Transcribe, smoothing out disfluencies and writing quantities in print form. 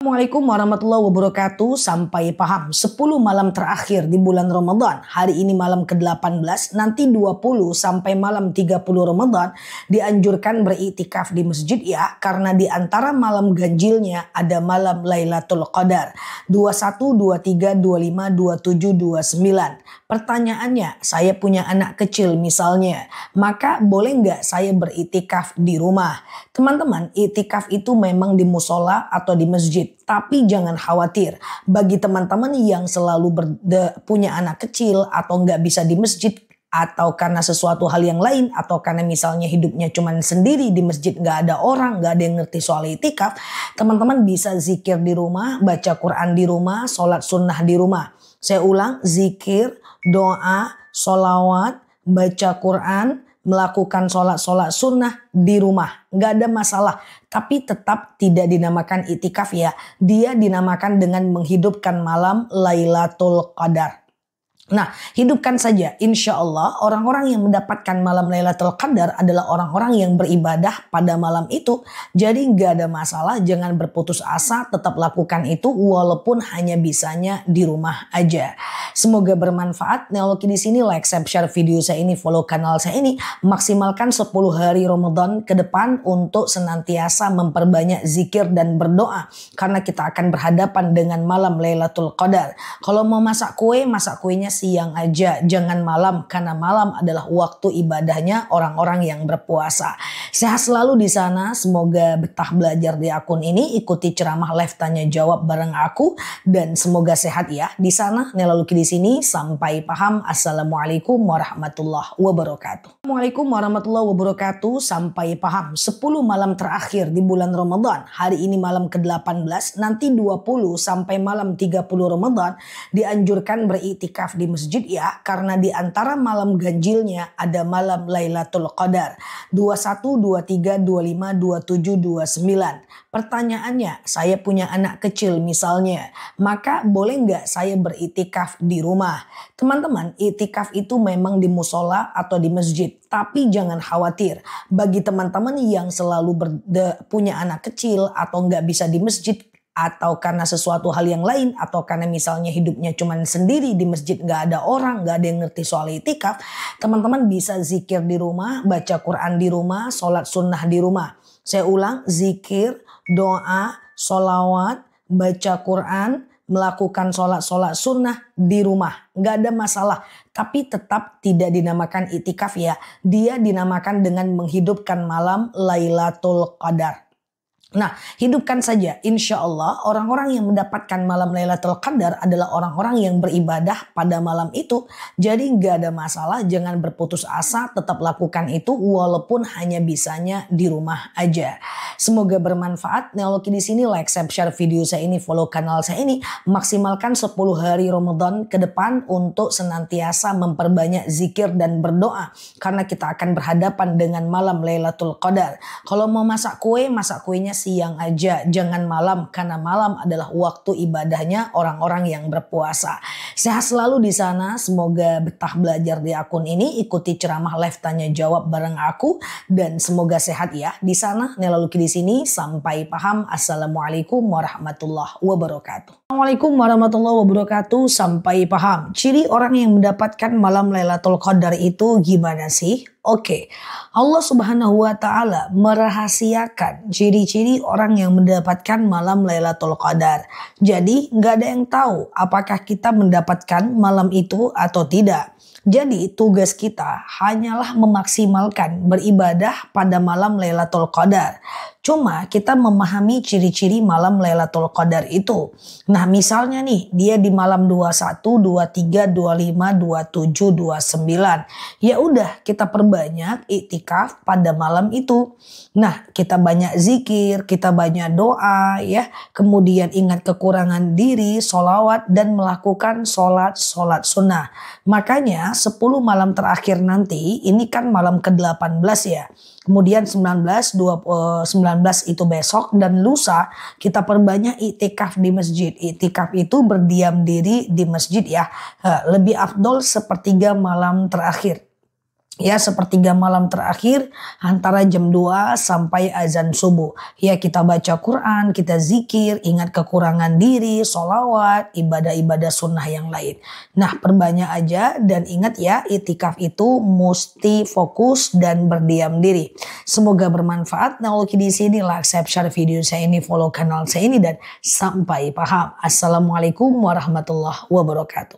Assalamualaikum warahmatullahi wabarakatuh. Sampai paham 10 malam terakhir di bulan Ramadan. Hari ini malam ke-18, nanti 20 sampai malam 30 Ramadan dianjurkan beriktikaf di masjid ya, karena di antara malam ganjilnya ada malam Lailatul Qadar 21, 23, 25, 27, 29. Pertanyaannya, saya punya anak kecil misalnya, maka boleh nggak saya beriktikaf di rumah? Teman-teman, iktikaf itu memang di musola atau di masjid. Tapi jangan khawatir, bagi teman-teman yang selalu punya anak kecil atau nggak bisa di masjid, atau karena sesuatu hal yang lain, atau karena misalnya hidupnya cuman sendiri di masjid, nggak ada orang, nggak ada yang ngerti soal iktikaf, teman-teman bisa zikir di rumah, baca Quran di rumah, sholat sunnah di rumah. Saya ulang, zikir, doa, sholawat, baca Quran, melakukan sholat sunnah di rumah. Nggak ada masalah. Tapi tetap tidak dinamakan iktikaf ya. Dia dinamakan dengan menghidupkan malam Lailatul Qadar. Nah, hidupkan saja. Insya Allah orang-orang yang mendapatkan malam Lailatul Qadar adalah orang-orang yang beribadah pada malam itu. Jadi nggak ada masalah, jangan berputus asa, tetap lakukan itu walaupun hanya bisanya di rumah aja. Semoga bermanfaat. Neologi di sini, like, share video saya ini, follow kanal saya ini. Maksimalkan 10 hari Ramadan ke depan untuk senantiasa memperbanyak zikir dan berdoa. Karena kita akan berhadapan dengan malam Lailatul Qadar. Kalau mau masak kuenya siang aja, jangan malam, karena malam adalah waktu ibadahnya orang-orang yang berpuasa. Sehat selalu di sana, semoga betah belajar di akun ini, ikuti ceramah live tanya jawab bareng aku, dan semoga sehat ya di sana. Nelaluki di sini, sampai paham. Assalamualaikum warahmatullahi wabarakatuh. Assalamualaikum warahmatullahi wabarakatuh. Sampai paham 10 malam terakhir di bulan Ramadan. Hari ini malam ke-18, nanti 20 sampai malam 30 Ramadan dianjurkan beriktikaf di masjid ya, karena di antara malam ganjilnya ada malam Lailatul Qadar 21, 23, 25, 27, 29. Pertanyaannya, saya punya anak kecil misalnya, maka boleh nggak saya beriktikaf di rumah? Teman-teman, iktikaf itu memang di musola atau di masjid. Tapi jangan khawatir, bagi teman-teman yang selalu punya anak kecil atau nggak bisa di masjid, atau karena sesuatu hal yang lain, atau karena misalnya hidupnya cuman sendiri di masjid, nggak ada orang, nggak ada yang ngerti soal iktikaf, teman-teman bisa zikir di rumah, baca Quran di rumah, sholat sunnah di rumah. Saya ulang, zikir, doa, sholawat, baca Quran, melakukan sholat sunnah di rumah. Nggak ada masalah. Tapi tetap tidak dinamakan iktikaf ya. Dia dinamakan dengan menghidupkan malam Lailatul Qadar. Nah, hidupkan saja. Insya Allah orang-orang yang mendapatkan malam Lailatul Qadar adalah orang-orang yang beribadah pada malam itu. Jadi nggak ada masalah, jangan berputus asa, tetap lakukan itu walaupun hanya bisanya di rumah aja. Semoga bermanfaat. Neologi di sini, like, share video saya ini, follow kanal saya ini. Maksimalkan 10 hari Ramadan ke depan untuk senantiasa memperbanyak zikir dan berdoa. Karena kita akan berhadapan dengan malam Lailatul Qadar. Kalau mau masak kuenya siang aja, jangan malam, karena malam adalah waktu ibadahnya orang-orang yang berpuasa. Sehat selalu di sana, semoga betah belajar di akun ini, ikuti ceramah live tanya jawab bareng aku, dan semoga sehat ya di sana. Nelaluki di sini, sampai paham. Assalamualaikum warahmatullahi wabarakatuh. Assalamualaikum warahmatullahi wabarakatuh. Sampai paham. Ciri orang yang mendapatkan malam Lailatul Qadar itu gimana sih? Oke, Allah Subhanahu wa Ta'ala merahasiakan ciri-ciri orang yang mendapatkan malam Lailatul Qadar. Jadi nggak ada yang tahu apakah kita mendapatkan malam itu atau tidak. Jadi tugas kita hanyalah memaksimalkan beribadah pada malam Lailatul Qadar. Cuma kita memahami ciri-ciri malam Lailatul Qadar itu. Nah misalnya nih, dia di malam 21, 23, 25, 27, 29. Ya udah, kita perbanyak iktikaf pada malam itu. Nah, kita banyak zikir, kita banyak doa ya. Kemudian ingat kekurangan diri, sholawat, dan melakukan sholat sunnah. Makanya 10 malam terakhir nanti, ini kan malam ke-18 ya. Kemudian 19 itu besok, dan lusa kita perbanyak iktikaf di masjid. Iktikaf itu berdiam diri di masjid ya. Lebih afdol sepertiga malam terakhir. Ya, sepertiga malam terakhir antara jam 2 sampai azan subuh. Ya, kita baca Quran, kita zikir, ingat kekurangan diri, sholawat, ibadah-ibadah sunnah yang lain. Nah, perbanyak aja dan ingat ya, itikaf itu mesti fokus dan berdiam diri. Semoga bermanfaat. Nah, oke di sini like, share video saya ini, follow kanal saya ini dan sampai paham. Assalamualaikum warahmatullahi wabarakatuh.